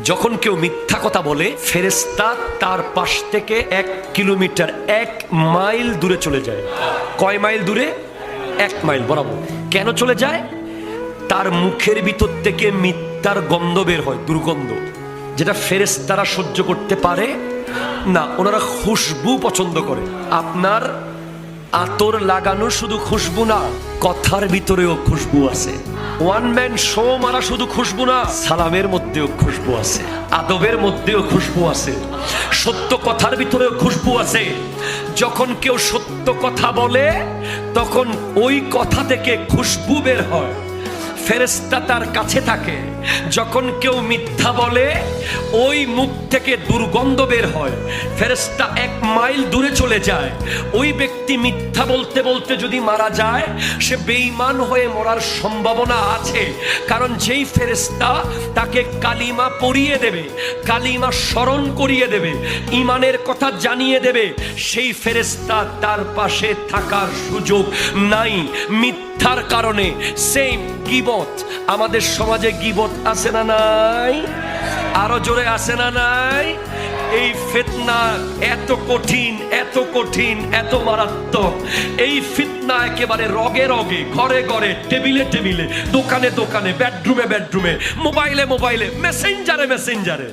যখন কেউ মিথ্যা কথা বলে ফেরেশতা তার পাশ থেকে 1 কিলোমিটার 1 মাইল দূরে চলে যায়। কয় মাইল দূরে? 1 মাইল বরাবর। কেন চলে যায়? তার মুখের ভিতর থেকে মিথ্যার গন্ধ বের হয়, দুর্গন্ধ, যেটা ফেরেশতারা সহ্য করতে পারে না। ওনারা খুশবু পছন্দ করে। আপনার আতর লাগানো শুধু খুশবু না, কথার ভিতরেও খুশবু আছে। ওয়ান ম্যান শো মারা শুধু খুশবু না, সালামের মধ্যেও খুশবু আছে, আদবের মধ্যেও খুশবু আছে, সত্য কথার ভিতরেও খুশবু আছে। যখন কেউ সত্য কথা বলে তখন ওই কথা থেকে খুশবু বের হয়, ফেরেশতা তার কাছে থাকে। যখন কেউ মিথ্যা বলে ওই মুখ থেকে দুর্গন্ধ বের হয়, ফেরেশতা 1 মাইল দূরে চলে যায়। ওই ব্যক্তি মিথ্যা বলতে বলতে যদি মারা যায়, সে বেঈমান হয়ে মরার সম্ভাবনা আছে। কারণ যেই ফেরেশতা তাকে কালিমা পড়িয়ে দেবে, কালিমা স্মরণ করিয়ে দেবে, ঈমানের কথা জানিয়ে দেবে, সেই ফেরেশতা তার পাশে থাকার সুযোগ নাই মিথ্যার কারণে। সেম গীবত, আমাদের সমাজে গীবত আছে না নাই? আরো জোরে আছে না নাই? এই ফিতনা এত কঠিন, এত কঠিন, এত মারাত্মক। এই ফিতনা একেবারে রগে রগে, ঘরে ঘরে, টেবিলে টেবিলে, দোকানে দোকানে, বেডরুমে বেডরুমে, মোবাইলে মোবাইলে, মেসেঞ্জারে মেসেঞ্জারে।